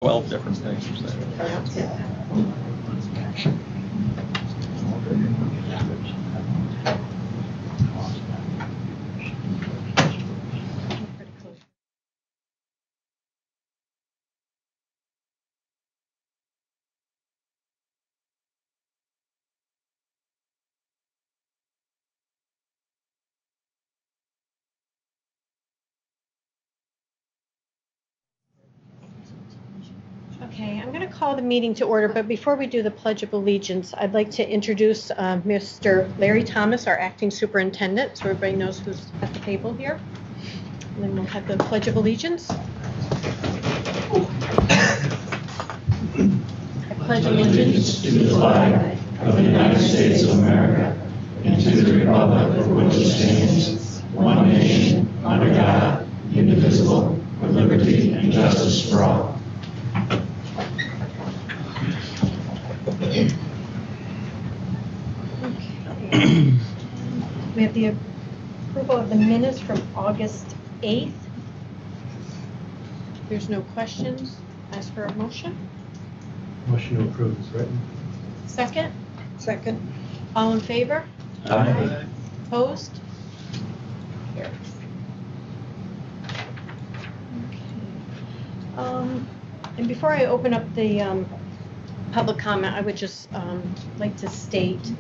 12 different things you're saying. Okay, I'm going to call the meeting to order, but before we do the Pledge of Allegiance, I'd like to introduce Mr. Larry Thomas, our acting superintendent, so everybody knows who's at the table here. And then we'll have the Pledge of Allegiance. I pledge allegiance to the flag of the United States of America and to the republic for which it stands, one nation, under God, indivisible, with liberty and justice for all. Okay. We have the approval of the minutes from August 8th. If there's no questions, ask for a motion. Motion to approve is written. Second? Second. All in favor? Aye. Opposed? Carries. Okay. And before I open up the public comment, I would just like to state,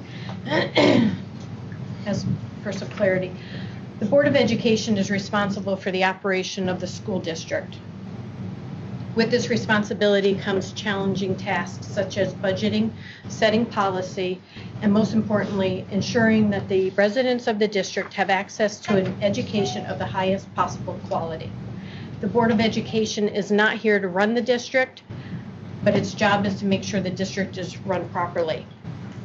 as for some clarity, the Board of Education is responsible for the operation of the school district. With this responsibility comes challenging tasks such as budgeting, setting policy, and most importantly, ensuring that the residents of the district have access to an education of the highest possible quality. The Board of Education is not here to run the district, but its job is to make sure the district is run properly.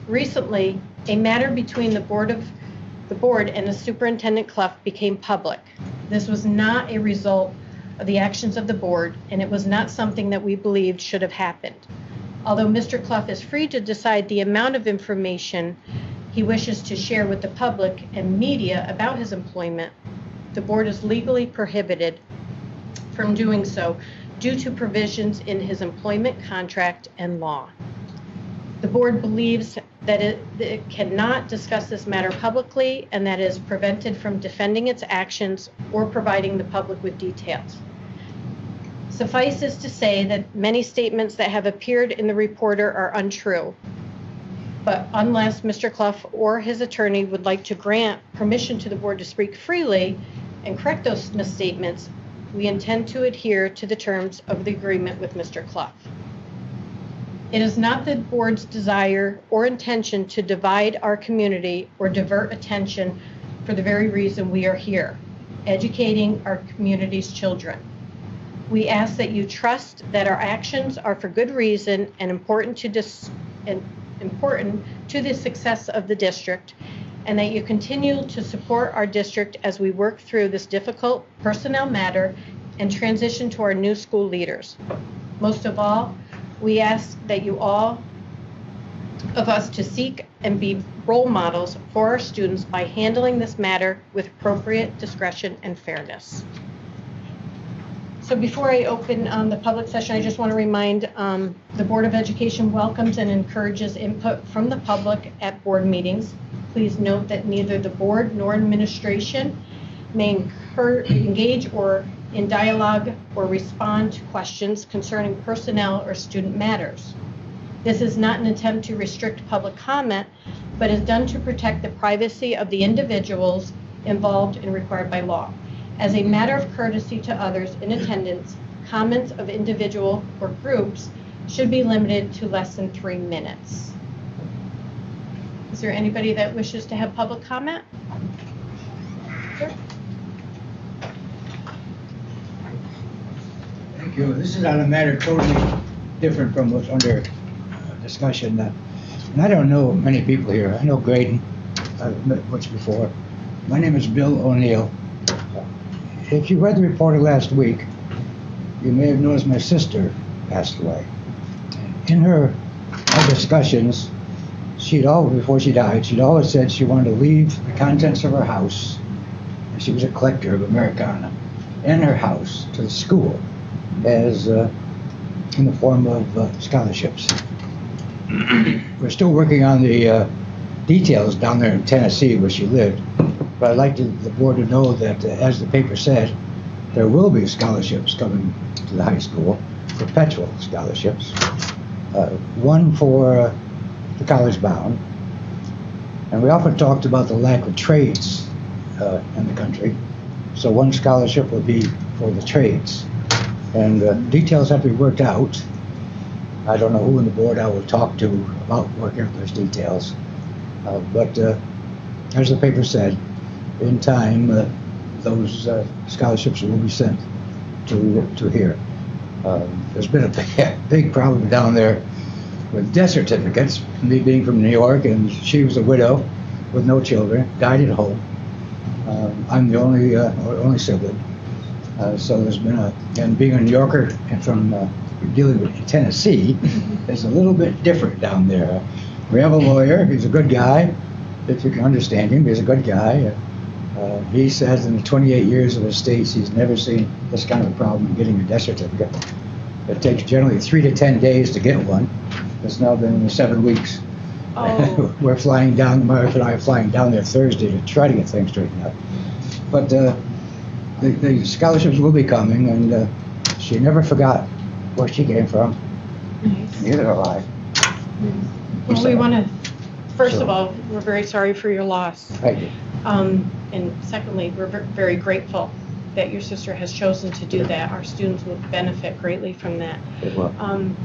Recently, a matter between the board and the Superintendent Clough became public. This was not a result of the actions of the board, and it was not something that we believed should have happened. Although Mr. Clough is free to decide the amount of information he wishes to share with the public and media about his employment, the board is legally prohibited from doing so due to provisions in his employment contract and law. The board believes that it cannot discuss this matter publicly and that is prevented from defending its actions or providing the public with details. Suffice is to say that many statements that have appeared in the reporter are untrue. But unless Mr. Clough or his attorney would like to grant permission to the board to speak freely and correct those misstatements, we intend to adhere to the terms of the agreement with Mr. Clough. It is not the board's desire or intention to divide our community or divert attention for the very reason we are here, educating our community's children. We ask that you trust that our actions are for good reason and important to the success of the district, and that you continue to support our district as we work through this difficult personnel matter and transition to our new school leaders. Most of all, we ask that you all of us to seek and be role models for our students by handling this matter with appropriate discretion and fairness. So before I open the public session, I just want to remind the Board of Education welcomes and encourages input from the public at board meetings. Please note that neither the board nor administration may engage or in dialogue or respond to questions concerning personnel or student matters. This is not an attempt to restrict public comment, but is done to protect the privacy of the individuals involved and required by law. As a matter of courtesy to others in attendance, comments of individual or groups should be limited to less than 3 minutes. Is there anybody that wishes to have public comment? Sure. Thank you. This is on a matter totally different from what's under discussion. And I don't know many people here. I know Graydon. I've met once before. My name is Bill O'Neill. If you read the reporter last week, you may have noticed my sister passed away. In our discussions, before she died, she'd always said she wanted to leave the contents of her house, and she was a collector of Americana, in her house to the school as in the form of scholarships. We're still working on the details down there in Tennessee where she lived, but I'd like the board to know that, as the paper said, there will be scholarships coming to the high school, perpetual scholarships. One for the college bound, and we often talked about the lack of trades in the country, so one scholarship will be for the trades, and details have to be worked out. I don't know who in the board I will talk to about working out those details, but as the paper said, in time those scholarships will be sent to here. There's been a big problem down there with death certificates, me being from New York, and she was a widow with no children, died at home. I'm the only sibling. So there's been and being a New Yorker and from dealing with Tennessee is a little bit different down there. We have a lawyer, he's a good guy, if you can understand him, he's a good guy. He says in the 28 years of his states, he's never seen this kind of a problem in getting a death certificate. It takes generally 3 to 10 days to get one. It's now been 7 weeks. Oh. We're flying down, my wife and I are flying down there Thursday to try to get things straightened out. But the scholarships will be coming, and she never forgot where she came from. Nice. Neither have I. Well, we want to, first Sure. of all, we're very sorry for your loss. Thank you. And secondly, we're very grateful that your sister has chosen to do that. Our students will benefit greatly from that. It will.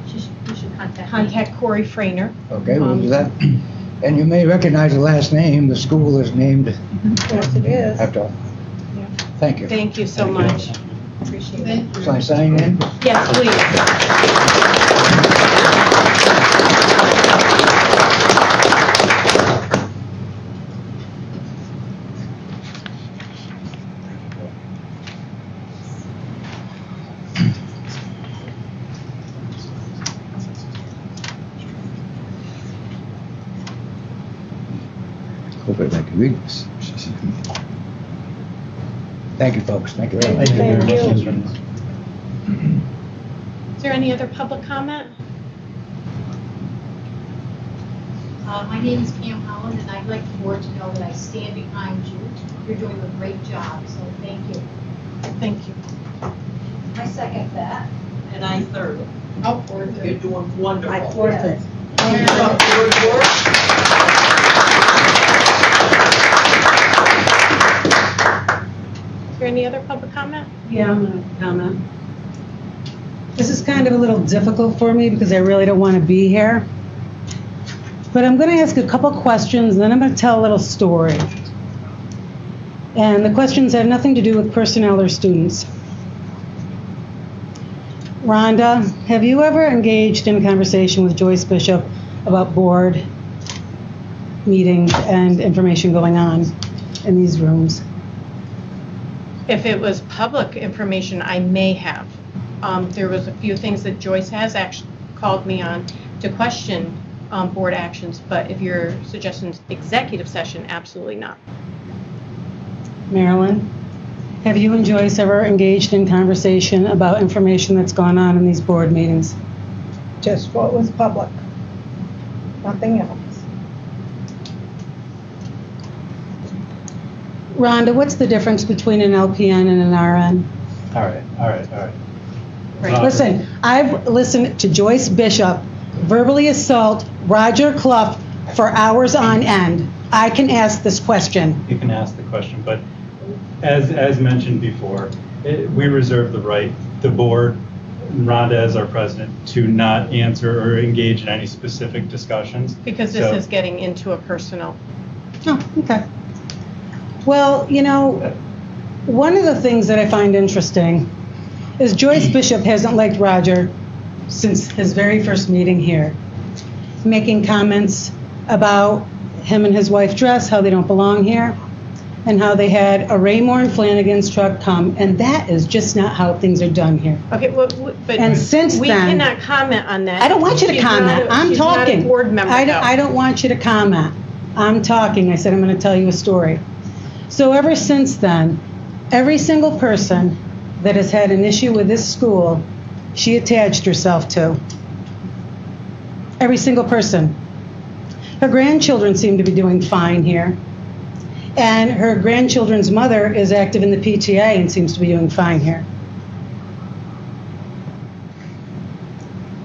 You should contact Corey Frainer. Okay, we'll do that. And you may recognize the last name. The school is named Yes, it is. after. Yeah. Thank you. Thank you so much. Appreciate it. Shall I sign in? Yes, please. Hopefully I can read this. Thank you, folks. Thank you very much. Thank you. Is there any other public comment? My name is Pam Holland, and I'd like the board to know that I stand behind you. You're doing a great job, so thank you. Thank you. I second that. And I third. Oh, fourth. You're doing wonderful. I fourth it. Is there any other public comment? Yeah, I'm going to comment. This is kind of a little difficult for me because I really don't want to be here. But I'm going to ask a couple questions, and then I'm going to tell a little story. And the questions have nothing to do with personnel or students. Rhonda, have you ever engaged in a conversation with Joyce Bishop about board meetings and information going on in these rooms? If it was public information, I may have. There was a few things that Joyce has actually called me on to question board actions, but if you're suggesting executive session, absolutely not. Marilyn, have you and Joyce ever engaged in conversation about information that's gone on in these board meetings? Just what was public, nothing else. Rhonda, what's the difference between an LPN and an RN? All right. Right. Listen, I've listened to Joyce Bishop verbally assault Roger Clough for hours on end. I can ask this question. You can ask the question, but as mentioned before, we reserve the right, the board, Rhonda as our president, to not answer or engage in any specific discussions. Because this is getting into a personal. Oh, okay. Well, you know, one of the things that I find interesting is Joyce Bishop hasn't liked Roger since his very first meeting here, making comments about him and his wife dress, how they don't belong here, and how they had a Raymore and Flanagan's truck come, and that is just not how things are done here. Okay, well, but And since we then- cannot comment on that. I don't want you to She's comment. not I'm she's talking. Not a board member. I don't want you to comment. I'm talking. I said I'm going to tell you a story. So ever since then, every single person that has had an issue with this school she attached herself to. Every single person. Her grandchildren seem to be doing fine here. And her grandchildren's mother is active in the PTA and seems to be doing fine here.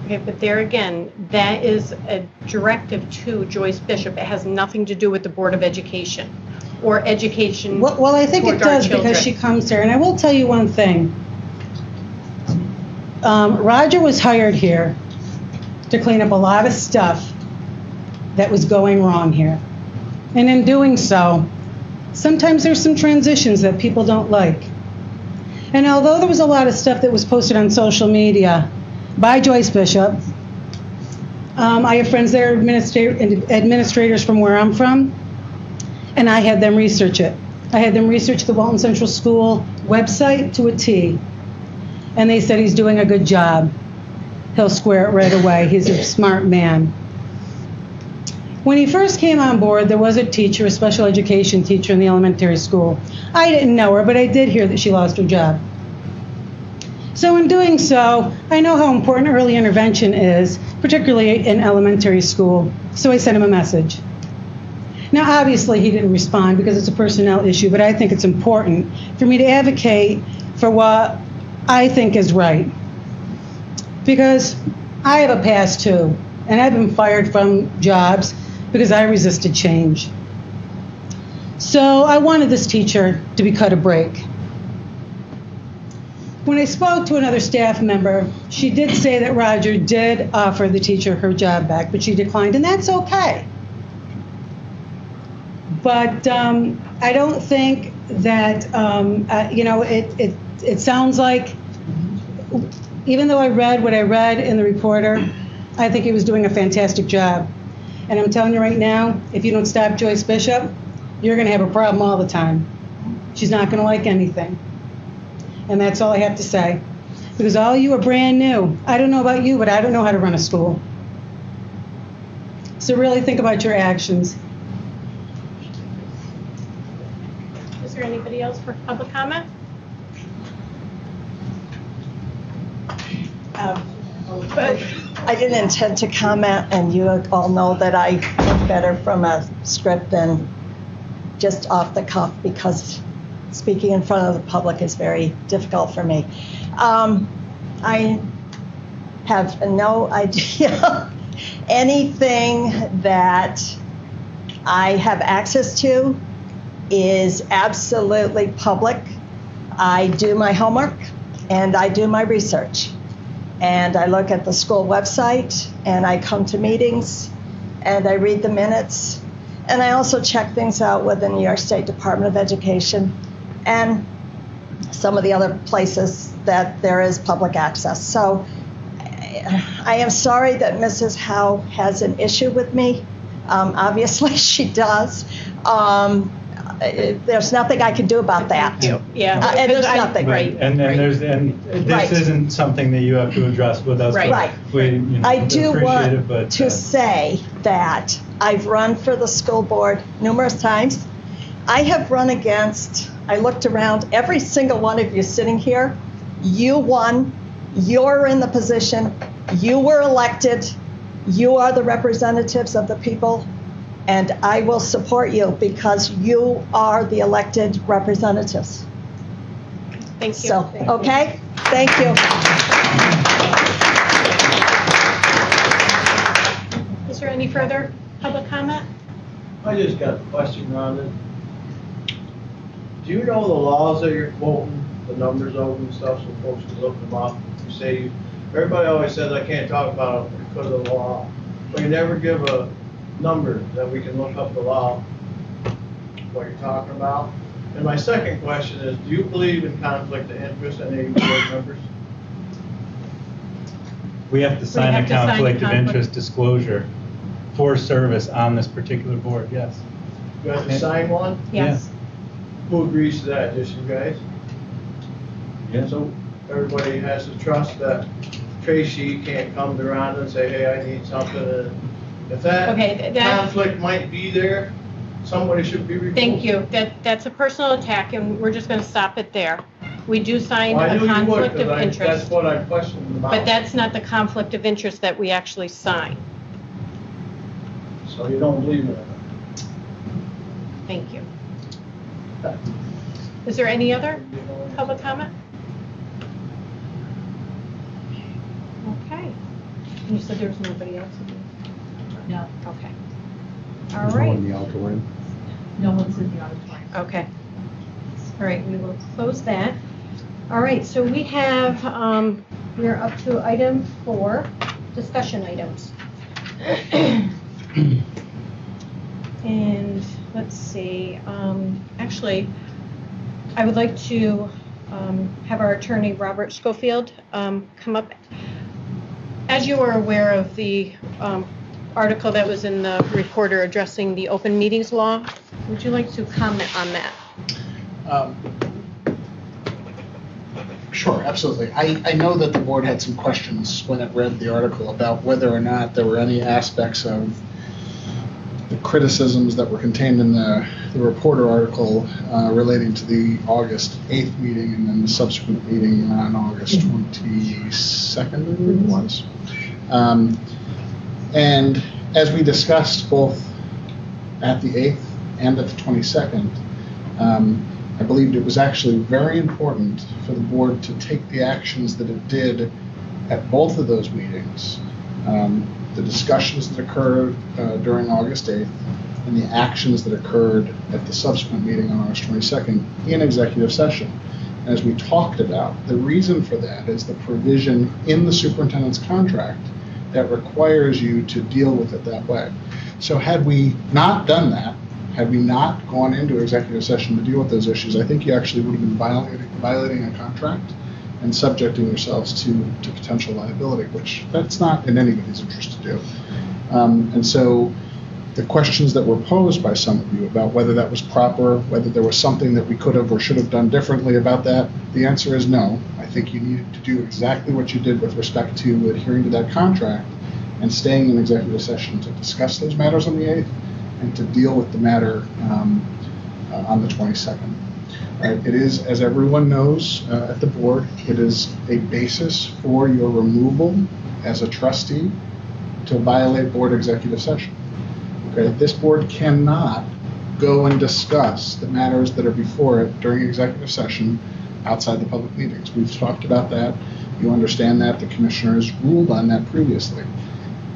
Okay, but there again, that is a directive to Joyce Bishop. It has nothing to do with the Board of Education or education. Well, I think it towards our does because children. she comes here. And I will tell you one thing. Roger was hired here to clean up a lot of stuff that was going wrong here. And in doing so, sometimes there's some transitions that people don't like. And although there was a lot of stuff that was posted on social media by Joyce Bishop, I have friends that are administrators from where I'm from, and I had them research it. I had them research the Walton Central School website to a T, and they said he's doing a good job. He'll square it right away. He's a smart man. When he first came on board, there was a teacher, a special education teacher in the elementary school. I didn't know her, but I did hear that she lost her job. So in doing so, I know how important early intervention is, particularly in elementary school, so I sent him a message. Now, obviously, he didn't respond because it's a personnel issue, but I think it's important for me to advocate for what I think is right. Because I have a past too, and I've been fired from jobs because I resisted change. So I wanted this teacher to be cut a break. When I spoke to another staff member, she did say that Roger did offer the teacher her job back, but she declined, and that's okay. But I don't think that, it sounds like, even though I read what I read in the reporter, I think he was doing a fantastic job. And I'm telling you right now, if you don't stop Joyce Bishop, you're going to have a problem all the time. She's not going to like anything. And that's all I have to say. Because all you are brand new. I don't know about you, but I don't know how to run a school. So really think about your actions. Is there anybody else for public comment? I didn't intend to comment, and you all know that I look better from a script than just off the cuff because speaking in front of the public is very difficult for me. I have no idea anything that I have access to is absolutely public. I do my homework and I do my research. And I look at the school website, and I come to meetings, and I read the minutes, and I also check things out with the New York State Department of Education and some of the other places that there is public access. So I am sorry that Mrs. Howe has an issue with me. Obviously, she does. There's nothing I can do about that. Thank you. Yeah. And there's nothing. Right. And this Right. isn't something that you have to address with us. Right. but Right. We, I do appreciate want it, but, to say that I've run for the school board numerous times. I have run against, I looked around, every single one of you sitting here, you won, you're in the position, you were elected, you are the representatives of the people, and I will support you because you are the elected representatives. Thank you. So, okay? Thank you. Is there any further public comment? I just got a question, Rhonda. Do you know the laws that you're quoting, the numbers of them and stuff, so folks can look them up? You say, everybody always says I can't talk about it because of the law, but you never give a number that we can look up the law, what you're talking about. And my second question is, do you believe in conflict of interest in any board members? we have to sign a conflict of interest disclosure for service on this particular board, yes. You have to sign one? Yes. Who agrees to that? Just you guys? Yeah. So everybody has to trust that Tracy can't come to Rhonda and say, hey, I need something. And if that Okay, conflict might be there, somebody should be reported. Thank you. That's a personal attack, and we're just going to stop it there. We do sign Well, I a knew you would, conflict of 'cause that's interest, what I questioned about. but that's not the conflict of interest that we actually sign. So you don't believe it? Thank you. Is there any other public comment? Okay. You said there was nobody else in the... No, Okay. All There's no one right. in the auditorium. no one's in the auditorium. Okay. All right, we will close that. All right, so we have, we're up to item 4, discussion items. And let's see, actually, I would like to have our attorney, Robert Schofield, come up. As you are aware of the article that was in the Reporter addressing the open meetings law, would you like to comment on that? Sure, absolutely. I know that the board had some questions when it read the article about whether or not there were any aspects of the criticisms that were contained in the Reporter article relating to the August 8th meeting and then the subsequent meeting on August 22nd, I believe it was. And as we discussed both at the 8th and at the 22nd, I believed it was actually very important for the board to take the actions that it did at both of those meetings, the discussions that occurred during August 8th and the actions that occurred at the subsequent meeting on August 22nd in executive session. As we talked about, the reason for that is the provision in the superintendent's contract that requires you to deal with it that way. So had we not done that, had we not gone into executive session to deal with those issues, I think you actually would have been violating a contract and subjecting yourselves to potential liability, which that's not in anybody's interest to do. And so the questions that were posed by some of you about whether that was proper, whether there was something that we could have or should have done differently about that, the answer is no. I think you needed to do exactly what you did with respect to adhering to that contract and staying in executive session to discuss those matters on the 8th and to deal with the matter on the 22nd. Right. It is, as everyone knows at the board, it is a basis for your removal as a trustee to violate board executive session. Okay. This board cannot go and discuss the matters that are before it during executive session outside the public meetings. We've talked about that. You understand that. The commissioners ruled on that previously.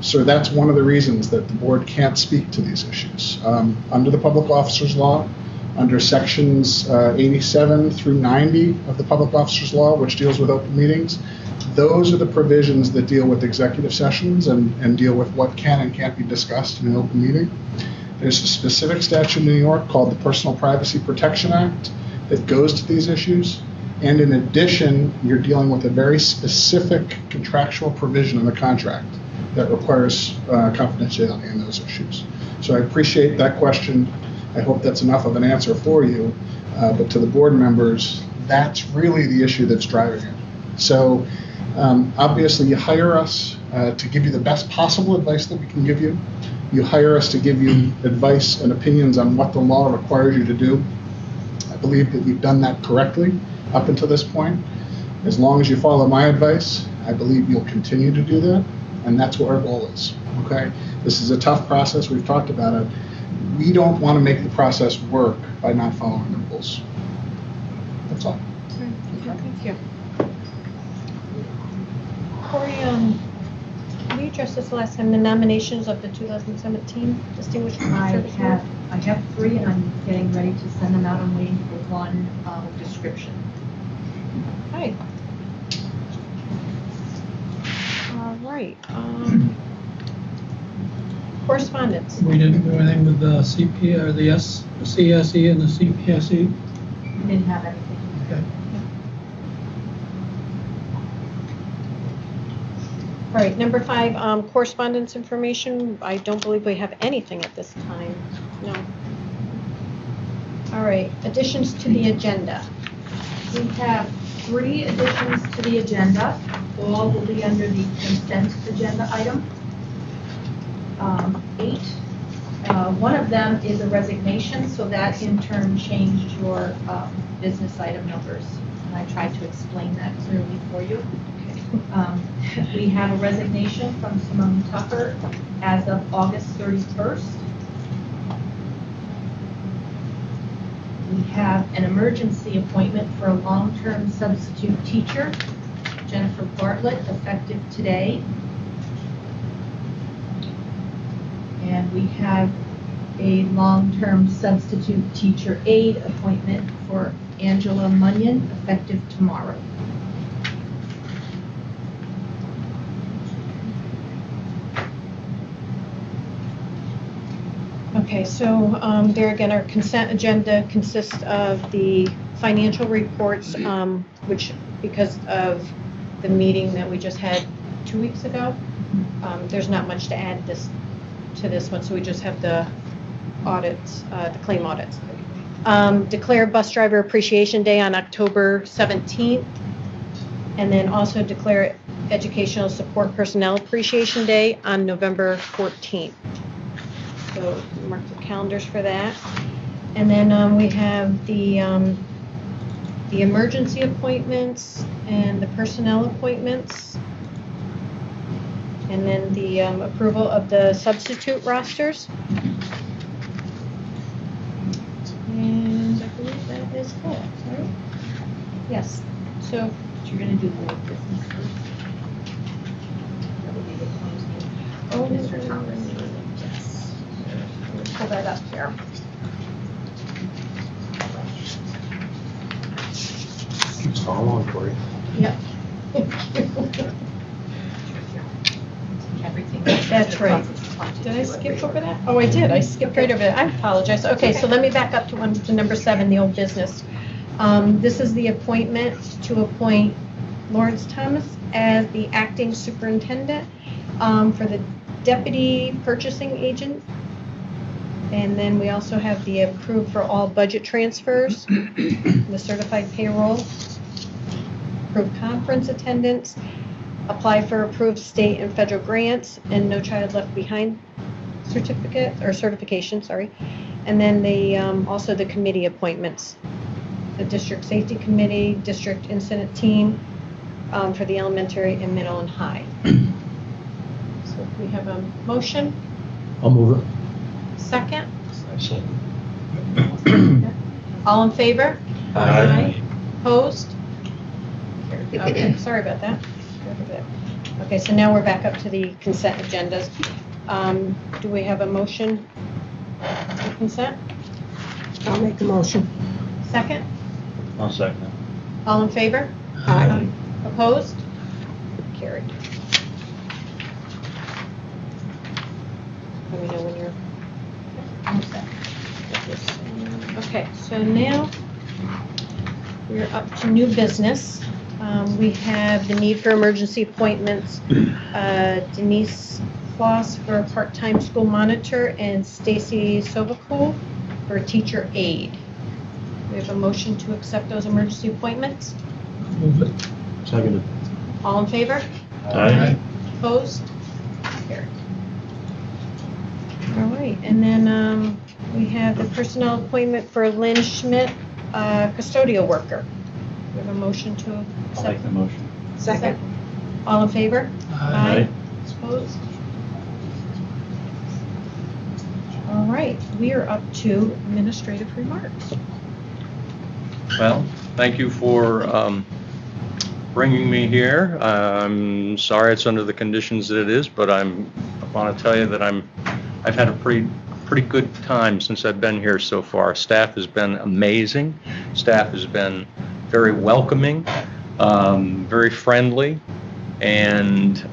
So that's one of the reasons that the board can't speak to these issues. Under the Public Officers Law, under sections 87 through 90 of the Public Officers Law, which deals with open meetings, those are the provisions that deal with executive sessions and deal with what can and can't be discussed in an open meeting. There's a specific statute in New York called the Personal Privacy Protection Act that goes to these issues. And in addition, you're dealing with a very specific contractual provision in the contract that requires confidentiality in those issues. So I appreciate that question. I hope that's enough of an answer for you. But to the board members, that's really the issue that's driving it. So obviously you hire us to give you the best possible advice that we can give you. You hire us to give you advice and opinions on what the law requires you to do. I believe that you've done that correctly up until this point. As long as you follow my advice, I believe you'll continue to do that. And that's what our goal is, okay? This is a tough process. We've talked about it. We don't want to make the process work by not following the rules. That's all. Thank you. Corey, we addressed this last time, the nominations of the 2017 Distinguished Service Member. I have 3 and I'm getting ready to send them out. I'm waiting for one description. Hi. All right. Correspondence. We didn't do anything with the CP or the CSE and the CPSE? We didn't have anything. Okay. All right, number 5, correspondence information. I don't believe we have anything at this time. No. All right, additions to the agenda. We have 3 additions to the agenda. All will be under the consent agenda item. 8. One of them is a resignation, so that in turn changed your business item numbers. and I tried to explain that clearly for you. We have a resignation from Simone Tucker as of August 31st. We have an emergency appointment for a long-term substitute teacher, Jennifer Bartlett, effective today. And we have a long-term substitute teacher aide appointment for Angela Munyon, effective tomorrow. Okay, so there again, our consent agenda consists of the financial reports, which because of the meeting that we just had 2 weeks ago, there's not much to add to this one, so we just have the audits, the claim audits. Declare Bus Driver Appreciation Day on October 17th, and then also declare Educational Support Personnel Appreciation Day on November 14th. So mark the calendars for that. And then we have the emergency appointments and the personnel appointments. And then the approval of the substitute rosters. And I believe that is it, right? Yes. So You're going to do board business first. That would be the closing. Mr. Thomas. Yes. Pull that up here. Keeps all on for you. Yep. Everything. That's right. Did I skip over that? Oh, I did. I skipped right over that. I apologize. Okay, so let me back up to number 7, the old business. This is the appointment to appoint Lawrence Thomas as the acting superintendent for the deputy purchasing agent. And then we also have the approved for all budget transfers, the certified payroll, approved conference attendance, apply for approved state and federal grants, and No Child Left Behind certificate or certification, sorry. And then the also the committee appointments, the district safety committee, district incident team for the elementary and middle and high. So we have a motion. I'll move it. Second. Second. All in favor? Aye. Opposed? Okay, sorry about that. Okay, so now we're back up to the consent agendas. Do we have a motion for consent? I'll make a motion. Second? I'll second. All in favor? Aye. Opposed? Carried. Let me know when you're all set. Okay, so now we're up to new business. We have the need for emergency appointments. Denise Kloss for a part-time school monitor and Stacy Sovacool for a teacher aide. We have a motion to accept those emergency appointments. Move it. Seconded. All in favor? Aye. Opposed? Carried. All right, and then we have the personnel appointment for Lynn Schmidt, custodial worker. We have a motion to I'll accept. make the motion. Second. All in favor? Aye. Opposed? All right, we are up to administrative remarks. Well, thank you for bringing me here. I'm sorry it's under the conditions that it is, but I want to tell you that I've had a pretty good time since I've been here so far. Staff has been amazing. Staff has been very welcoming, very friendly, and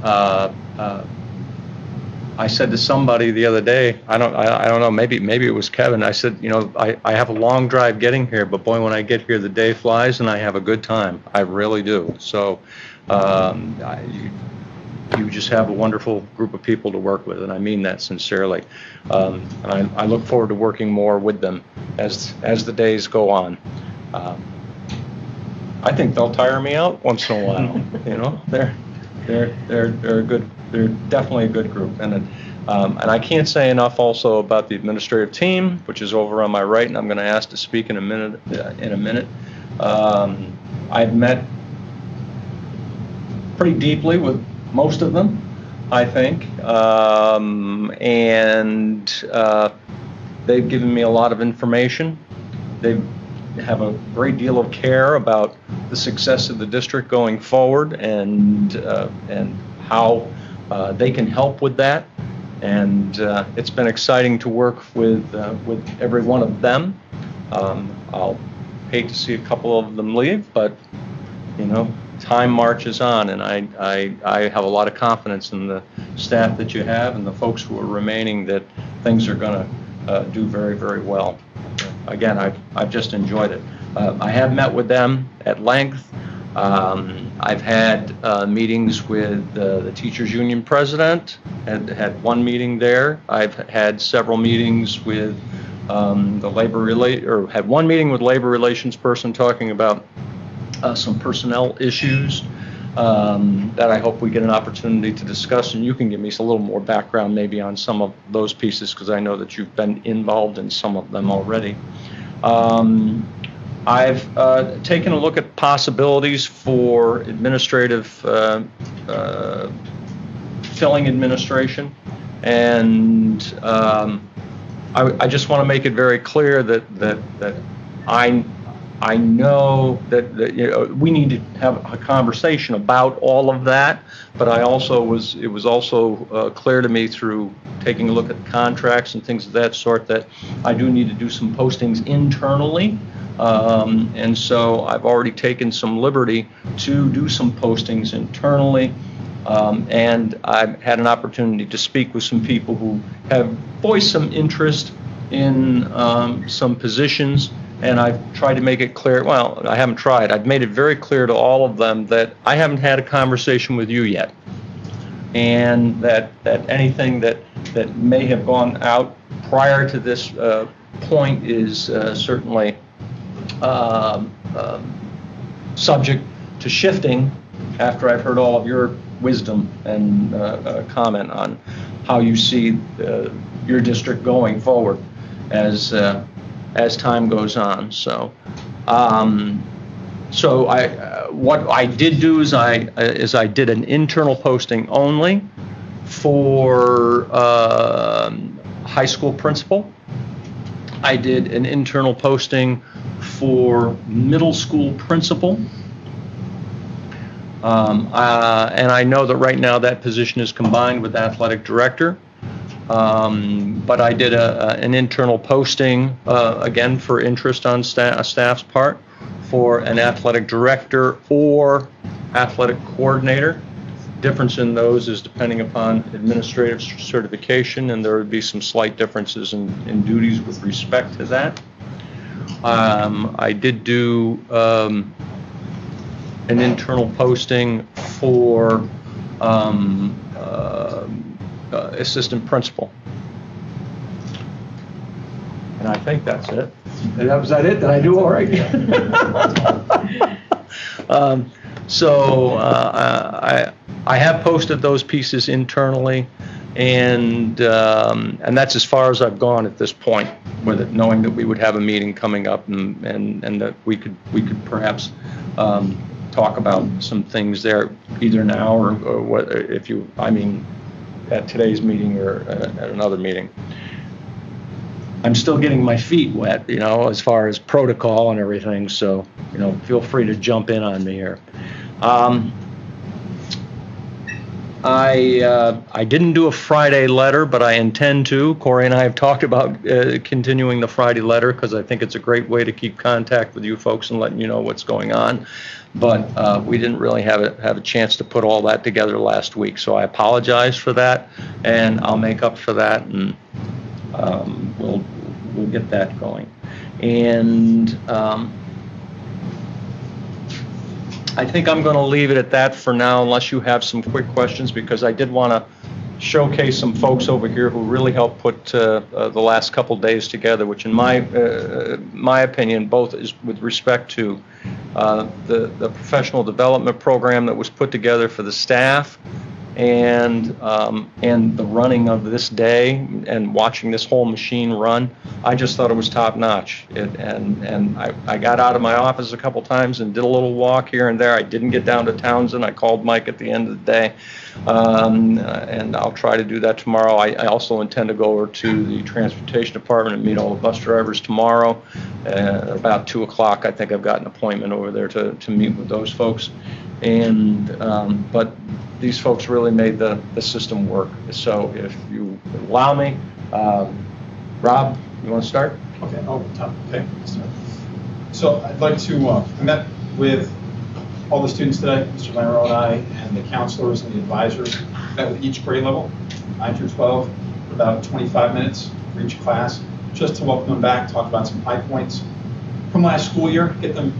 I said to somebody the other day, I don't know, maybe it was Kevin. I said, you know, I have a long drive getting here, but boy, when I get here, the day flies, and I have a good time. I really do. So, you just have a wonderful group of people to work with, and I mean that sincerely. And I look forward to working more with them as the days go on. I think they'll tire me out once in a while. You know, they're a good. They're definitely a good group, and I can't say enough also about the administrative team, which is over on my right, and I'm going to ask to speak in a minute. I've met pretty deeply with most of them, I think, and they've given me a lot of information. They have a great deal of care about the success of the district going forward, and how they can help with that. And it's been exciting to work with every one of them. I'll hate to see a couple of them leave, but you know, time marches on, and I have a lot of confidence in the staff that you have and the folks who are remaining that things are going to do very, very well. Again, I've just enjoyed it. I have met with them at length. I've had meetings with the teachers union president, and had one meeting there. I've had several meetings with had one meeting with labor relations person talking about some personnel issues that I hope we get an opportunity to discuss, and you can give me a little more background maybe on some of those pieces, because I know that you've been involved in some of them already. I've taken a look at possibilities for administrative filling administration, and I just want to make it very clear that I know that you know, we need to have a conversation about all of that, but it was also clear to me through taking a look at contracts and things of that sort that I do need to do some postings internally, and so I've already taken some liberty to do some postings internally, and I've had an opportunity to speak with some people who have voiced some interest in some positions. And I've tried to make it clear, well, I haven't tried, I've made it very clear to all of them that I haven't had a conversation with you yet. And that anything that may have gone out prior to this point is certainly subject to shifting after I've heard all of your wisdom and comment on how you see your district going forward as time goes on. So, what I did do is I did an internal posting only for high school principal. I did an internal posting for middle school principal. And I know that right now that position is combined with athletic director. But I did an internal posting, again, for interest on staff's part, for an athletic director or athletic coordinator. Difference in those is depending upon administrative certification, and there would be some slight differences in duties with respect to that. I did do an internal posting for assistant principal. And I think that's it. Was that it? Did I do all right? I have posted those pieces internally, and that's as far as I've gone at this point with it, knowing that we would have a meeting coming up, and that we could perhaps talk about some things there either now or what if you at today's meeting or at another meeting. I'm still getting my feet wet, as far as protocol and everything, so, feel free to jump in on me here. I didn't do a Friday letter, but I intend to. Corey and I have talked about continuing the Friday letter because I think it's a great way to keep contact with you folks and letting you know what's going on. But we didn't really have a chance to put all that together last week, so I apologize for that, and I'll make up for that, and we'll get that going. And I think I'm going to leave it at that for now, unless you have some quick questions, because I did want to showcase some folks over here who really helped put the last couple days together, which in my opinion, both is with respect to the professional development program that was put together for the staff, and the running of this day and watching this whole machine run, I just thought it was top notch. I got out of my office a couple times and did a little walk here and there. I didn't get down to Townsend. I called Mike at the end of the day, and I'll try to do that tomorrow. I also intend to go over to the transportation department and meet all the bus drivers tomorrow. About 2 o'clock, I think I've got an appointment over there to meet with those folks. But these folks really made the system work. So if you allow me, Rob, you want to start? Okay. Okay. So I'd like to, I met with all the students today, Mr. Laro and I, and the counselors and the advisors. Met with each grade level, 9 through 12, for about 25 minutes for each class, just to welcome them back, talk about some high points from last school year, get them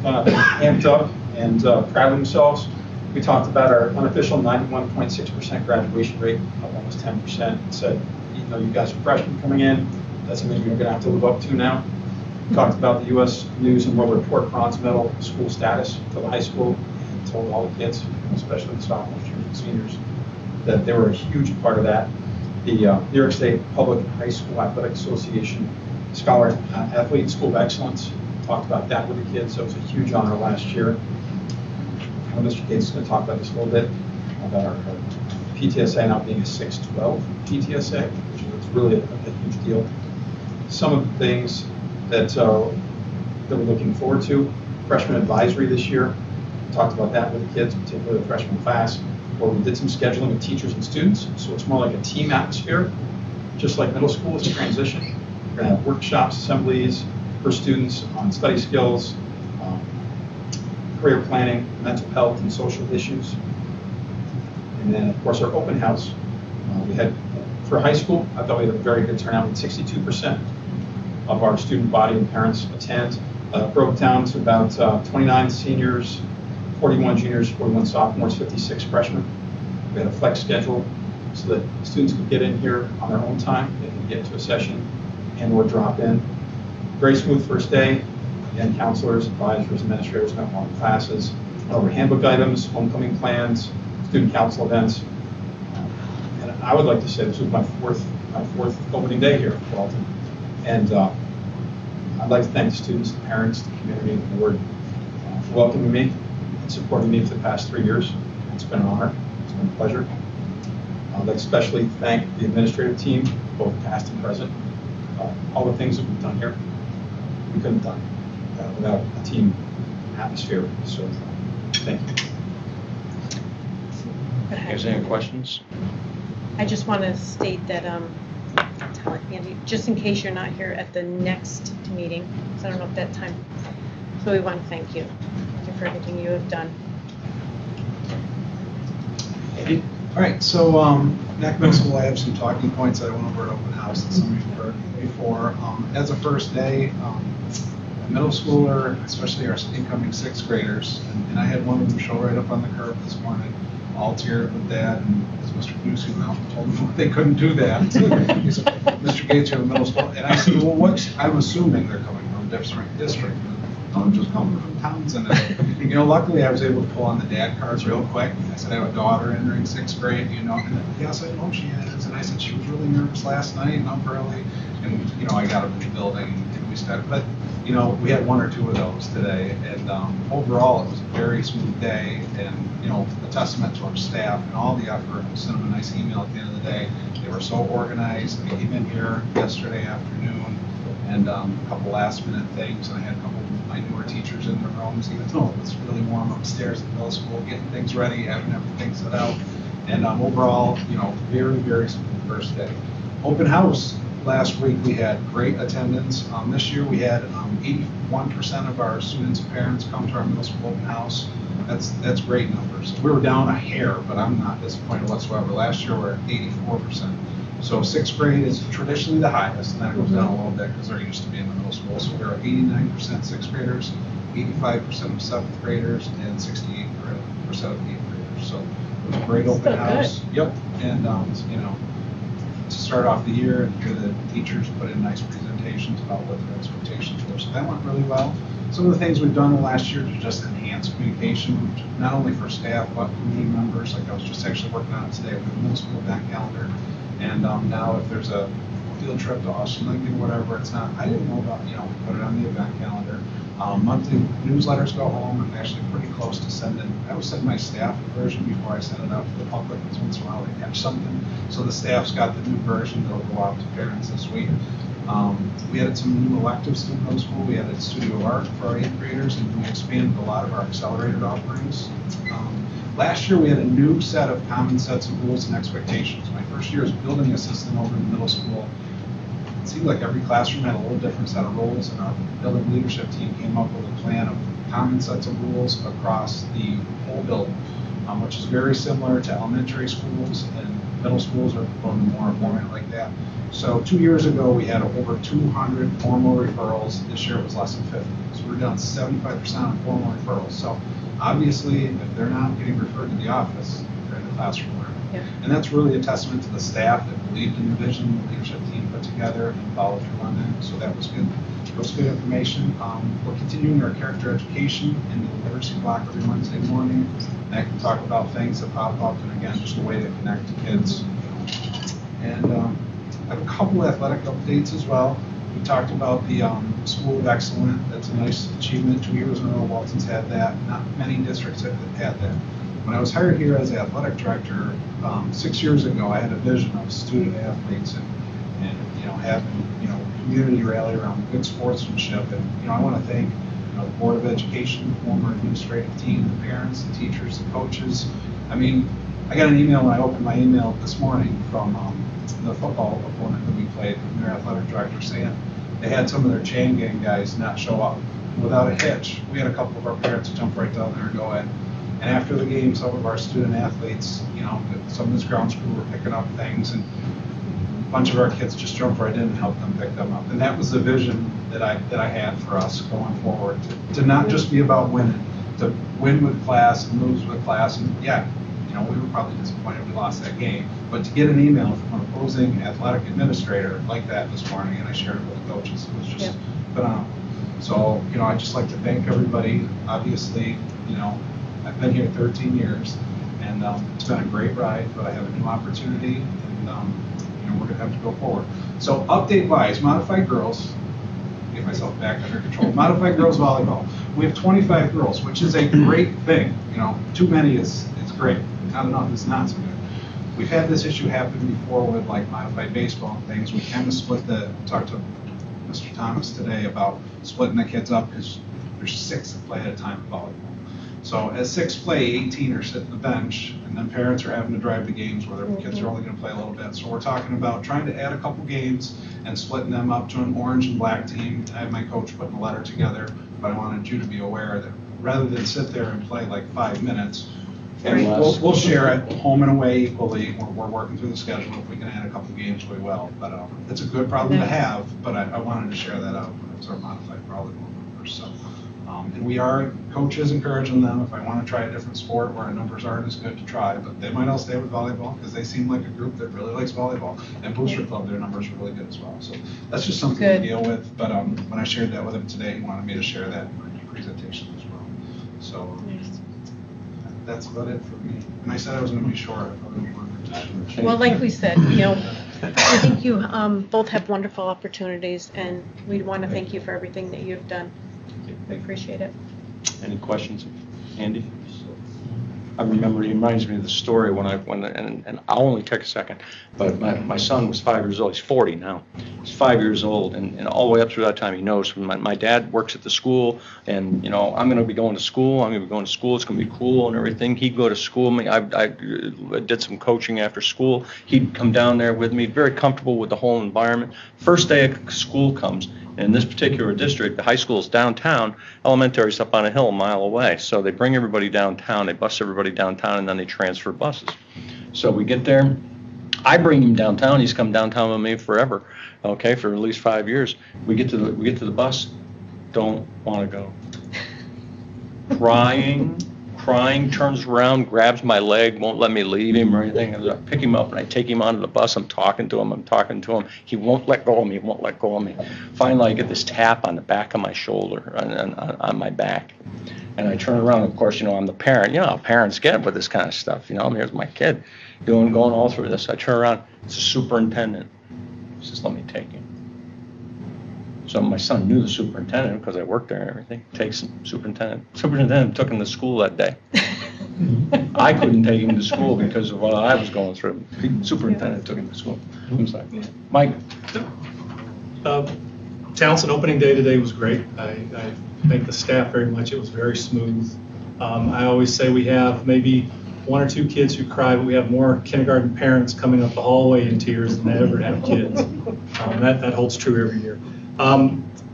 amped up and proud of themselves. We talked about our unofficial 91.6% graduation rate, up almost 10%. Said, you know, you guys are freshmen coming in. That's something you're going to have to live up to now. We talked about the U.S. News and World Report bronze medal school status for the high school. Told all the kids, especially the sophomores, juniors, and seniors, that they were a huge part of that. The New York State Public High School Athletic Association Scholar Athlete School of Excellence. Talked about that with the kids. So it was a huge honor last year. Mr. Gates is going to talk about this a little bit, about our PTSA now being a 612 PTSA, which is really a huge deal. Some of the things that we're looking forward to, freshman advisory this year. We talked about that with the kids, particularly the freshman class, where we did some scheduling with teachers and students, so it's more like a team atmosphere, just like middle school is a transition. We're going to have workshops, assemblies for students on study skills, career planning, mental health, and social issues. And then, of course, our open house. We had, for high school, I thought we had a very good turnout. We had 62% of our student body and parents attend. Broke down to about 29 seniors, 41 juniors, 41 sophomores, 56 freshmen. We had a flex schedule so that students could get in here on their own time. They could get to a session and or drop in. Very smooth first day. Again, counselors, advisors, administrators went along classes, went over handbook items, homecoming plans, student council events. And I would like to say this was my fourth opening day here at Walton. And I'd like to thank the students, the parents, the community, and the board for welcoming me and supporting me for the past 3 years. It's been an honor. It's been a pleasure. I'd like to especially thank the administrative team, both past and present. All the things that we've done here, we couldn't have done without a team atmosphere. So thank you. Is there any questions? I just want to state that, tell it, Andy, just in case you're not here at the next meeting, because I don't know if that time. So we want to thank you. Thank you for everything you have done. Andy? All right, so Neck Middle School, I have some talking points that I went over at open house that some of you heard before. As a first day, a middle schooler, especially our incoming sixth graders, and I had one of them show right up on the curb this morning, all teared with that, and as Mr. Busey told them they couldn't do that. He said, Mr. Gates, you have a middle school. And I said, well, I'm assuming they're coming from a different district. I'm just coming from Townsend. And, you know, luckily I was able to pull on the dad cards real quick. I said, I have a daughter entering sixth grade, you know, and yes, I know she is. And I said, she was really nervous last night and up early. And, you know, I got her in the building and we started. But, you know, we had 1 or 2 of those today. And overall, it was a very smooth day. And, you know, a testament to our staff and all the effort. I sent them a nice email at the end of the day. They were so organized. They came in here yesterday afternoon and a couple last minute things. And I had a couple of my newer teachers in their rooms, even though it was really warm upstairs at the middle school, getting things ready, having everything set out. And overall, you know, very, very smooth first day. Open house. Last week we had great attendance. This year we had 81% of our students' parents come to our middle school open house. That's great numbers. We were down a hair, but I'm not disappointed whatsoever. Last year we were at 84%. So sixth grade is traditionally the highest, and that goes down a little bit because they're used to being in the middle school. So we're at 89% sixth graders, 85% of seventh graders, and 68% of eighth graders. So it was a great open house. Good. Yep. And you know, to start off the year and hear the teachers put in nice presentations about what their expectations were. So that went really well. some of the things we've done the last year to just enhance communication, not only for staff, but community members. Like I was just actually working on it today with the middle school event calendar. And now if there's a field trip to Austin, Lincoln, whatever, it's not, I didn't know about, we put it on the event calendar. Monthly newsletters go home. I'm actually pretty close to sending, I always send my staff a version before I send it out to the public, because once in a while they catch something. So the staff's got the new version that'll go out to parents this week. We added some new electives to the middle school. We added studio art for our 8th graders, and we expanded a lot of our accelerated offerings. Last year we had a new set of common sets of rules and expectations. My first year as building assistant over in the middle school, it seemed like every classroom had a little different set of rules, and our building leadership team came up with a plan of common sets of rules across the whole building, which is very similar to elementary schools, and middle schools are going more and more like that. So 2 years ago we had over 200 formal referrals. This year it was less than 50. So we're down 75% on formal referrals. So obviously if they're not getting referred to the office, they're in the classroom learning. Yeah. And that's really a testament to the staff that believed in the vision the leadership team put together and followed through on that. So that was good. It was good information. We're continuing our character education in the literacy block every Wednesday morning. And I can talk about things that pop up, and again, just a way to connect to kids. And I have a couple athletic updates as well. We talked about the School of Excellence. That's a nice achievement. 2 years in a row, Walton's had that. Not many districts have had that. When I was hired here as the athletic director 6 years ago, I had a vision of student athletes and having community rally around good sportsmanship. And I want to thank the Board of Education, the former administrative team, the parents, the teachers, the coaches. I mean, I got an email when I opened my email this morning from the football opponent that we played, and their athletic director saying they had some of their chain gang guys not show up. Without a hitch, we had a couple of our parents jump right down there and go in. And after the game, some of our student athletes, some of this ground school were picking up things, and a bunch of our kids just jumped right in and helped them pick them up. And that was the vision that I had for us going forward, to not just be about winning, to win with class and lose with class. And yeah, we were probably disappointed we lost that game, but to get an email from an opposing athletic administrator like that this morning, and I shared it with the coaches, it was just phenomenal. So, I just like to thank everybody. Obviously, I've been here 13 years, and it's been a great ride, but I have a new opportunity, and we're going to have to go forward. So update-wise, Modified Girls, get myself back under control, Modified Girls Volleyball. We have 25 girls, which is a great thing. Too many is great. Not enough is not so good. We've had this issue happen before with modified baseball and things. We kind of talked to Mr. Thomas today about splitting the kids up, because there's 6 that play at a time in volleyball. So as 6 play, 18 are sitting on the bench, and then parents are having to drive the games where their kids are only going to play a little bit. So we're talking about trying to add a couple games and splitting them up to an orange and black team. I had my coach putting a letter together, but I wanted you to be aware that rather than sit there and play 5 minutes, and we'll share it home and away equally. We're working through the schedule. If we can add a couple games, we will. But it's a good problem to have, but I wanted to share that out when it's our modified volleyball numbers. So, and we are coaches encouraging them, if I want to try a different sport where our numbers aren't as good, to try, but they might all stay with volleyball because they seem like a group that really likes volleyball. And Booster Club, their numbers are really good as well. So that's just something to deal with. But when I shared that with him today, he wanted me to share that in my presentation as well. So that's about it for me. And I said I was going to be short. Well, like we said, I think you both have wonderful opportunities, and we want to thank you for everything that you've done. We appreciate it. Any questions, Andy? I remember, he reminds me of the story and I'll only take a second, but my son was 5 years old. He's 40 now. He's 5 years old, and all the way up through that time, he knows my dad works at the school, and I'm going to be going to school. I'm going to be going to school. It's going to be cool and everything. He'd go to school. I did some coaching after school. He'd come down there with me, very comfortable with the whole environment. First day of school comes. In this particular district, the high school is downtown, elementary's up on a hill a mile away. So they bring everybody downtown, they bus everybody downtown, and then they transfer buses. So we get there. I bring him downtown. He's come downtown with me forever, okay, for at least 5 years. We get to the bus, don't want to go. Crying, crying, turns around, grabs my leg, won't let me leave him or anything. I pick him up and I take him onto the bus. I'm talking to him. He won't let go of me. Finally, I get this tap on the back of my shoulder, on my back. And I turn around, of course, I'm the parent. You know how parents get with this kind of stuff. Here's my kid going all through this. I turn around, it's the superintendent. He says, let me take him. So my son knew the superintendent because I worked there and everything. Takes him, superintendent took him to school that day. I couldn't take him to school because of what I was going through. The superintendent took him to school. I'm sorry. Mike? Townsend opening day today was great. I thank the staff very much. It was very smooth. I always say we have maybe 1 or 2 kids who cry, but we have more kindergarten parents coming up the hallway in tears than they ever have kids. That holds true every year.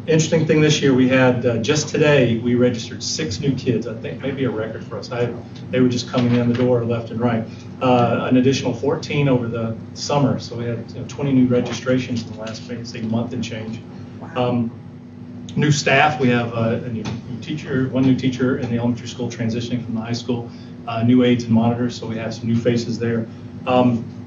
Interesting thing this year, we had, just today, we registered 6 new kids. I think maybe a record for us. They were just coming in the door left and right. An additional 14 over the summer, so we had 20 new registrations in the last, maybe say, month and change. New staff, we have a new teacher, 1 new teacher in the elementary school transitioning from the high school, new aides and monitors, so we have some new faces there.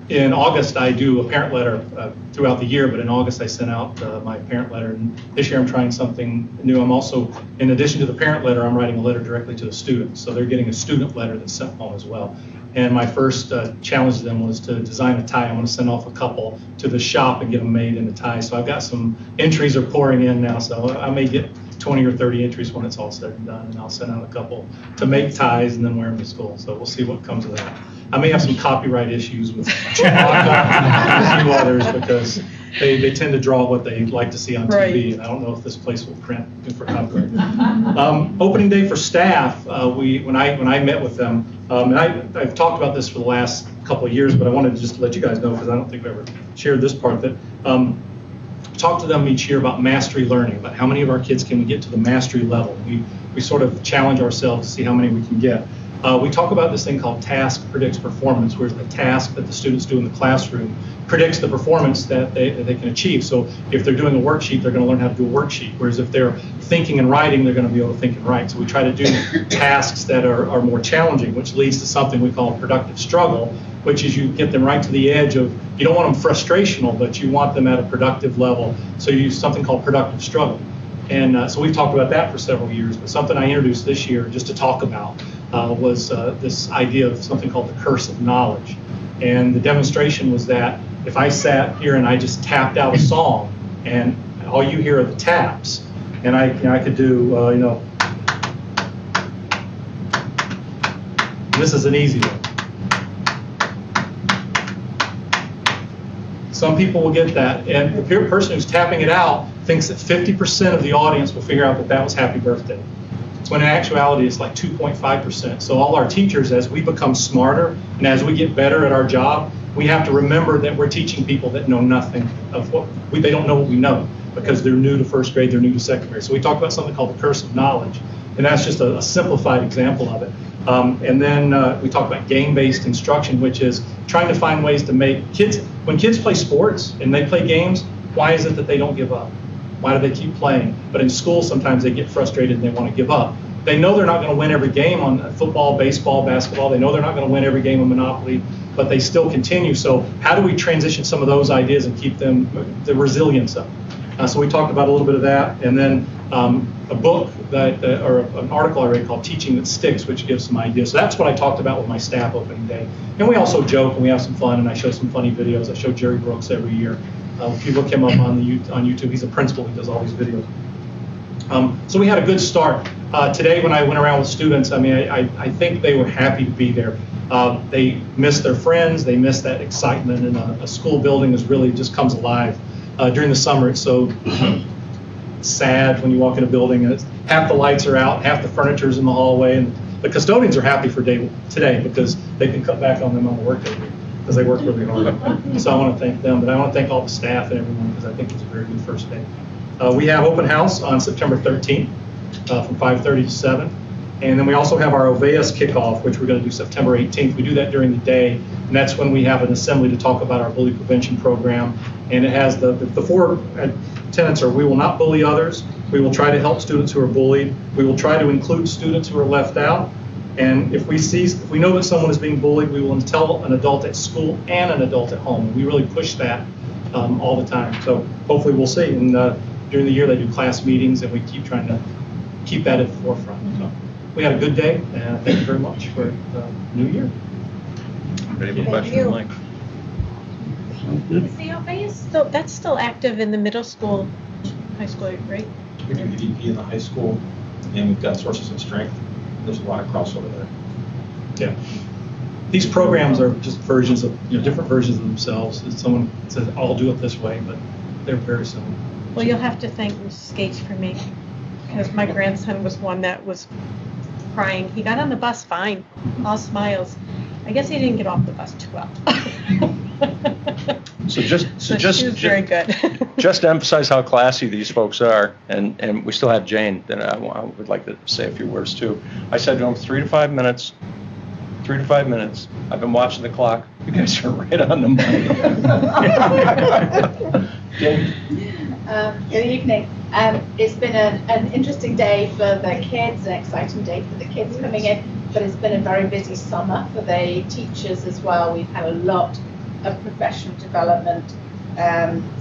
In August, I do a parent letter throughout the year, but in August I sent out my parent letter, and this year I'm trying something new. I'm also, in addition to the parent letter, I'm writing a letter directly to the students, so they're getting a student letter that's sent home as well. And my first challenge to them was to design a tie. I want to send off a couple to the shop and get them made into ties. So I've got some entries are pouring in now, so I may get 20 or 30 entries when it's all said and done, and I'll send out a couple to make ties and then wear them to school. So we'll see what comes of that. I may have some copyright issues with Chewbacca and a few others because they tend to draw what they like to see on TV, and I don't know if this place will print for copyright. Opening day for staff, when I met with them, and I've talked about this for the last couple of years, but I wanted to just let you guys know because I don't think we ever shared this part, that talk to them each year about mastery learning, about how many of our kids can we get to the mastery level. We sort of challenge ourselves to see how many we can get. We talk about this thing called task predicts performance, where the task that the students do in the classroom predicts the performance that they can achieve. So if they're doing a worksheet, they're going to learn how to do a worksheet, whereas if they're thinking and writing, they're going to be able to think and write. So we try to do tasks that are more challenging, which leads to something we call productive struggle, which is you get them right to the edge of, you don't want them frustrational, but you want them at a productive level. So you use something called productive struggle. And so we've talked about that for several years, but something I introduced this year just to talk about was this idea of something called the curse of knowledge. And the demonstration was that if I sat here and I just tapped out a song and all you hear are the taps, and I could do, this is an easy one. Some people will get that, and the person who's tapping it out thinks that 50% of the audience will figure out that that was happy birthday. When in actuality it's like 2.5%. So all our teachers, as we become smarter and as we get better at our job, we have to remember that we're teaching people that know nothing of they don't know what we know because they're new to first grade, they're new to second grade. So we talk about something called the curse of knowledge, and that's just a simplified example of it. And then we talk about game-based instruction, which is trying to find ways to make kids, when kids play sports and they play games, why is it that they don't give up? Why do they keep playing? But in school, sometimes they get frustrated and they want to give up. They know they're not going to win every game on football, baseball, basketball. They know they're not going to win every game on Monopoly, but they still continue. So how do we transition some of those ideas and keep them, the resilience up? So we talked about a little bit of that. And then a book or an article I read called Teaching That Sticks, which gives some ideas. So that's what I talked about with my staff opening day. And we also joke and we have some fun, and I show some funny videos. I show Jerry Brooks every year. If you look him up on YouTube, he's a principal who does all these videos. So we had a good start. Today when I went around with students, I think they were happy to be there. They missed their friends, they missed that excitement, and a school building really just comes alive. During the summer, it's so sad when you walk in a building and half the lights are out, half the furniture's in the hallway, and the custodians are happy for today because they can cut back on them on the work day because they work really hard. So I want to thank them, but I want to thank all the staff and everyone because I think it's a very good first day. We have open house on September 13th from 5:30 to 7. And then we also have our Oveas kickoff, which we're going to do September 18th. We do that during the day, and that's when we have an assembly to talk about our bully prevention program. And it has the 4 tenets are: we will not bully others, we will try to help students who are bullied, we will try to include students who are left out, And if we know that someone is being bullied, we will tell an adult at school and an adult at home. We really push that all the time. So hopefully we'll see. And during the year they do class meetings, and we keep trying to keep that at the forefront. So we had a good day, and thank you very much for the new year. Any questions, Mike? So that's still active in the middle school, high school, right? We do EDP in the high school, and we've got sources of strength. There's a lot of crossover there. Yeah. These programs are just versions of, different versions of themselves. If someone says, I'll do it this way, but they're very similar. Well, you'll have to thank Mrs. Gates for me, because my grandson was one that was crying. He got on the bus fine, all smiles. I guess he didn't get off the bus too well. So just she was very good. just to emphasize how classy these folks are, and we still have Jane, that I would like to say a few words too. I said to him, 3 to 5 minutes. 3 to 5 minutes. I've been watching the clock. You guys are right on the money. Jane? Good evening. It's been an interesting day for the kids, an exciting day for the kids coming in, but it's been a very busy summer for the teachers as well. We've had a lot of professional development.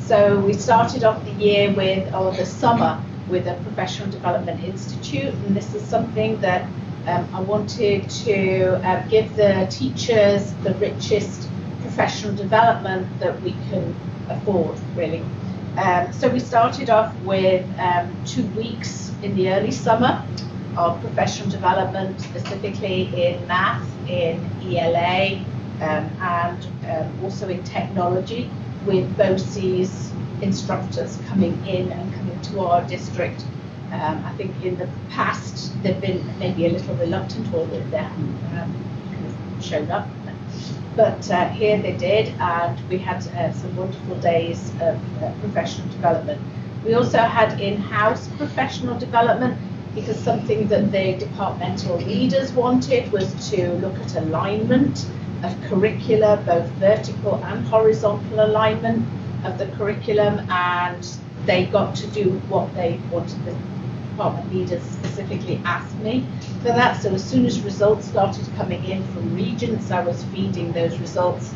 So we started off the year the summer with a professional development institute, and this is something that I wanted to give the teachers the richest professional development that we can afford, really. So we started off with 2 weeks in the early summer of professional development, specifically in math, in ELA, and also in technology, with BOCES instructors coming in and coming to our district. I think in the past they've been maybe a little reluctant, or they haven't kind of shown up. But here they did, and we had some wonderful days of professional development. We also had in-house professional development, because something that the departmental leaders wanted was to look at alignment of curricula, both vertical and horizontal alignment of the curriculum, and they got to do what they wanted. The department leaders specifically asked me for that. So as soon as results started coming in from regents, I was feeding those results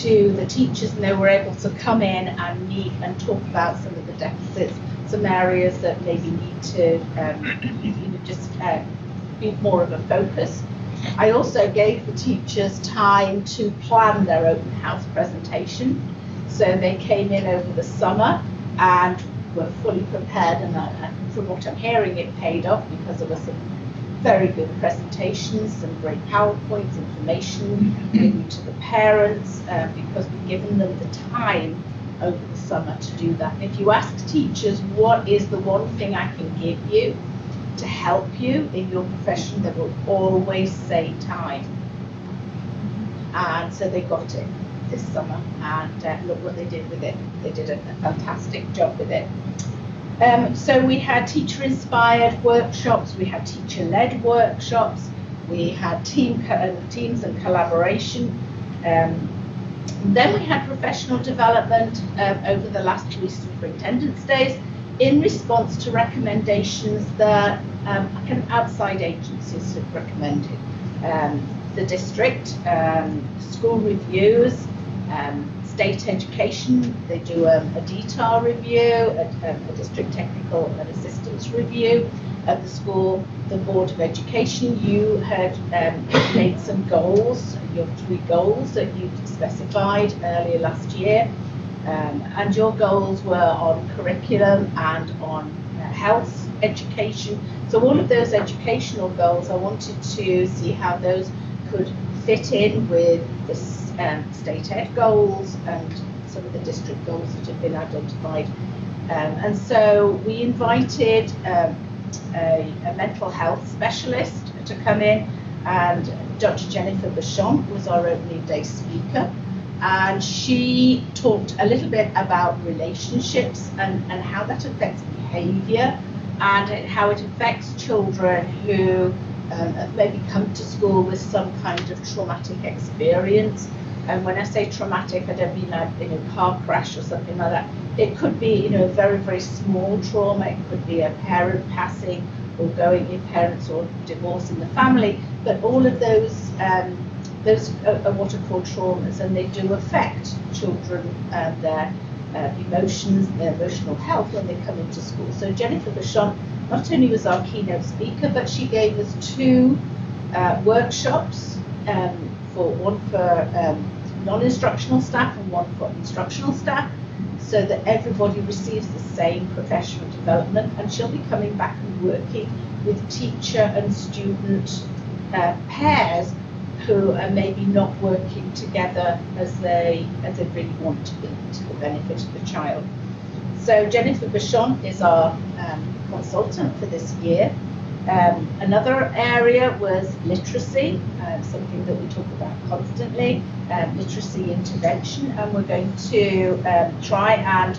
to the teachers, and they were able to come in and meet and talk about some of the deficits, some areas that maybe need to be more of a focus. I also gave the teachers time to plan their open house presentation. So they came in over the summer and were fully prepared, and from what I'm hearing, it paid off, because there were some very good presentations, some great PowerPoints, information given to the parents, because we've given them the time over the summer to do that. And if you ask teachers, what is the one thing I can give you to help you in your profession, they will always say time. And so they got it this summer, and look what they did with it. They did a fantastic job with it. So we had teacher-inspired workshops, we had teacher-led workshops, we had teams and collaboration. Then we had professional development over the last 3 superintendents' days in response to recommendations that kind of outside agencies have recommended. The district, school reviews, state education, they do a DTAR review, a district technical and assistance review of the school. The Board of Education, you had made some goals, your 3 goals that you specified earlier last year, and your goals were on curriculum and on health education. So all of those educational goals, I wanted to see how those could fit in with the state ed goals and some of the district goals that have been identified. And so we invited a mental health specialist to come in, and Dr. Jennifer Bachon was our opening day speaker. And she talked a little bit about relationships and how that affects behaviour, and how it affects children who have maybe come to school with some kind of traumatic experience. And when I say traumatic, I don't mean like car crash or something like that. It could be a very, very small trauma. It could be a parent passing or going in, parents or divorce in the family. but all of those are what are called traumas, and they do affect children and their emotions, their emotional health when they come into school. So Jennifer Bashon not only was our keynote speaker, but she gave us 2 workshops, one for non-instructional staff and one for instructional staff, so that everybody receives the same professional development. And she'll be coming back and working with teacher and student pairs who are maybe not working together as they really want to be, to the benefit of the child. So Jennifer Bashon is our consultant for this year. Another area was literacy, something that we talk about constantly, literacy intervention, and we're going to try and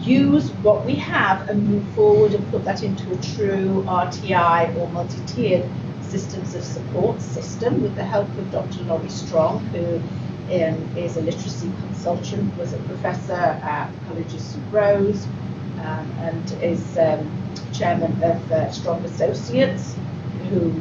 use what we have and move forward and put that into a true RTI or multi-tiered systems of support system with the help of Dr. Laurie Strong, who is a literacy consultant, was a professor at College of St. Rose, and is chairman of Strong Associates, who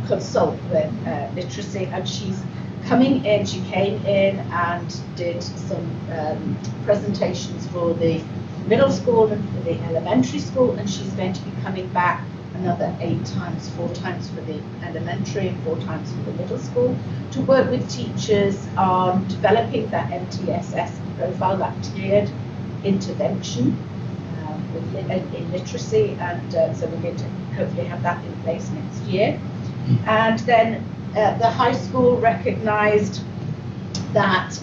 consult with literacy. And she's coming in, she came in and did some presentations for the middle school and for the elementary school, and she's going to be coming back another 8 times, 4 times for the elementary and 4 times for the middle school, to work with teachers on developing that MTSS profile, that tiered intervention in literacy, and so we're going to hopefully have that in place next year. And then the high school recognised that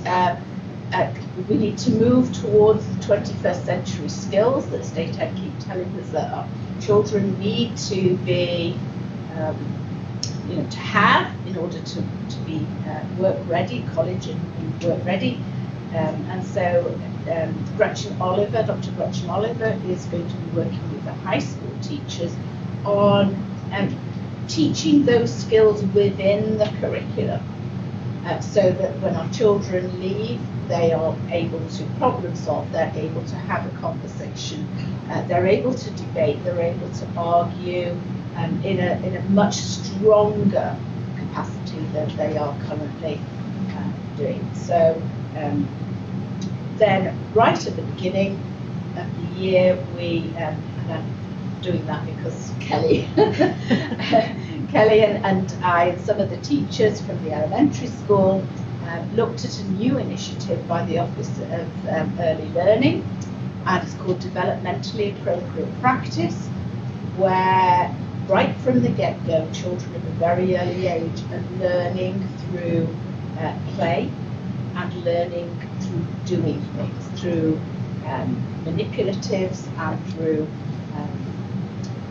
we need to move towards the 21st century skills that State Ed keep telling us that our children need to be, to have in order to be work ready, college and work ready. And so Gretchen Oliver, Dr. Gretchen Oliver, is going to be working with the high school teachers on teaching those skills within the curriculum, so that when our children leave, they are able to problem solve, they're able to have a conversation, they're able to debate, they're able to argue in a much stronger capacity than they are currently doing. So then right at the beginning of the year, we, and I'm doing that because Kelly, Kelly and I and some of the teachers from the elementary school looked at a new initiative by the Office of Early Learning, and it's called Developmentally Appropriate Practice, where right from the get-go, children of a very early age are learning through play and learning through doing things, through manipulatives and through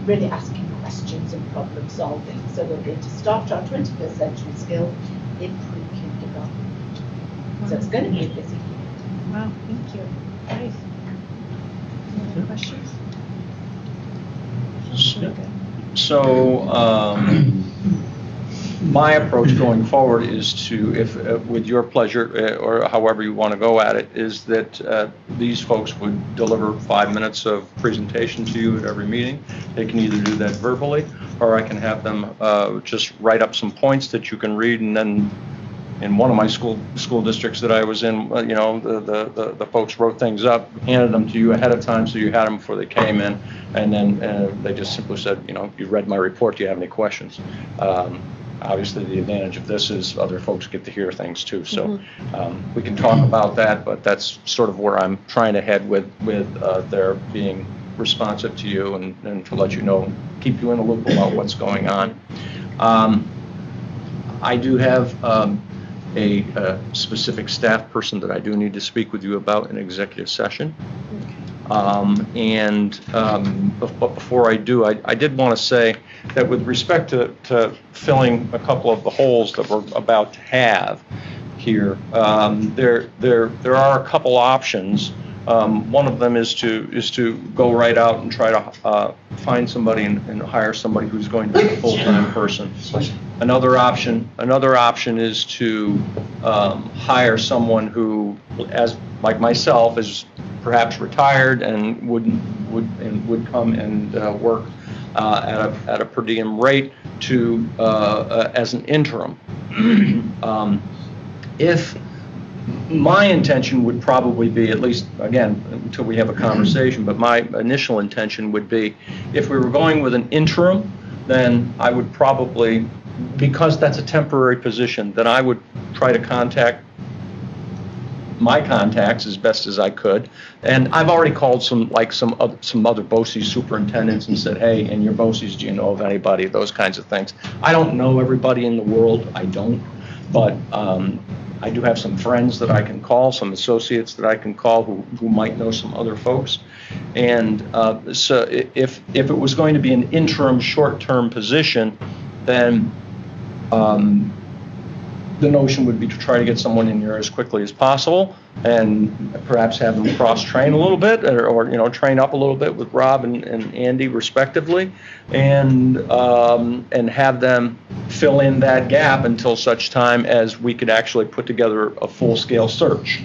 really asking questions and problem solving. So we're going to start our 21st century skill in pre-kindergarten. So it's going to be a busy year. Wow, thank you. Nice. Any other questions? So my approach going forward is to, if with your pleasure or however you want to go at it, is that these folks would deliver 5 minutes of presentation to you at every meeting. They can either do that verbally, or I can have them just write up some points that you can read, and then in one of my school districts that I was in, the folks wrote things up, handed them to you ahead of time, so you had them before they came in, and then they just simply said, you read my report, do you have any questions? Obviously, the advantage of this is other folks get to hear things too, so we can talk about that, but that's sort of where I'm trying to head with their being responsive to you and to let you know, keep you in the loop about what's going on. I do have a specific staff person that I do need to speak with you about in executive session. But before I do, I did want to say that with respect to filling a couple of the holes that we're about to have here, there are a couple options. One of them is to go right out and try to find somebody and hire somebody who's going to be a full-time person. Another option is to hire someone who, as like myself, is perhaps retired and would come and work at a per diem rate to as an interim. If my intention would probably be, at least again until we have a conversation, but my initial intention would be, if we were going with an interim, then I would probably, because that's a temporary position, then I would try to contact my contacts as best as I could. And I've already called some other BOCES superintendents and said, hey, in your BOCES, do you know of anybody? Those kinds of things. I don't know everybody in the world. I don't. But I do have some friends that I can call, some associates that I can call who might know some other folks. And so if it was going to be an interim short-term position, then the notion would be to try to get someone in here as quickly as possible, and perhaps have them cross-train a little bit, or you know, train up a little bit with Rob and Andy respectively, and have them fill in that gap until such time as we could actually put together a full-scale search.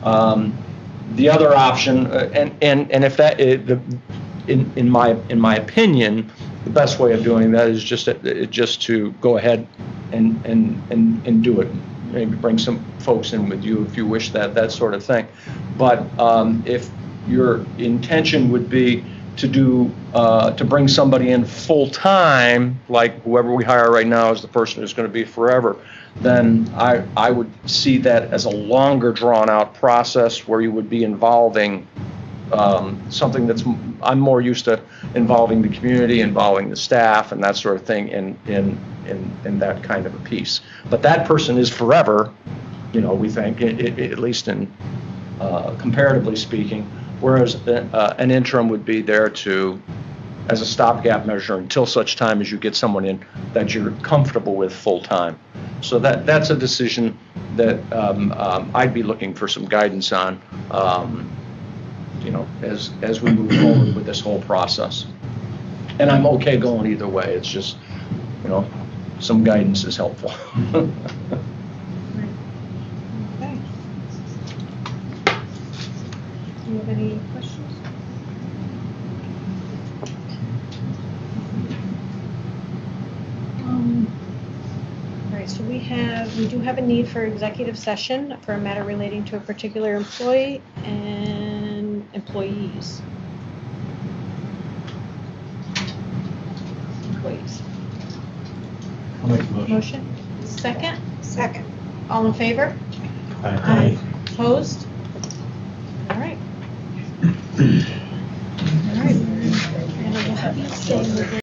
The other option, and if that, in my opinion, the best way of doing that is just to go ahead and do it. Maybe bring some folks in with you if you wish that sort of thing. But if your intention would be to bring somebody in full time, like whoever we hire right now is the person who's going to be forever, then I would see that as a longer drawn out process where you would be involving something that's, I'm more used to involving the community, involving the staff, and that sort of thing in that kind of a piece. But that person is forever, you know, we think, at least in comparatively speaking, whereas an interim would be there as a stopgap measure until such time as you get someone in that you're comfortable with full time. So that's a decision that I'd be looking for some guidance on, you know, as we move forward with this whole process. And I'm okay going either way. It's just, you know, some guidance is helpful. Okay. Do you have any questions? All right, so we do have a need for executive session for a matter relating to a particular employee and employees. Employees. I'll make the motion. Motion? Second? Second. All in favor? Aye. Opposed? All right. All right.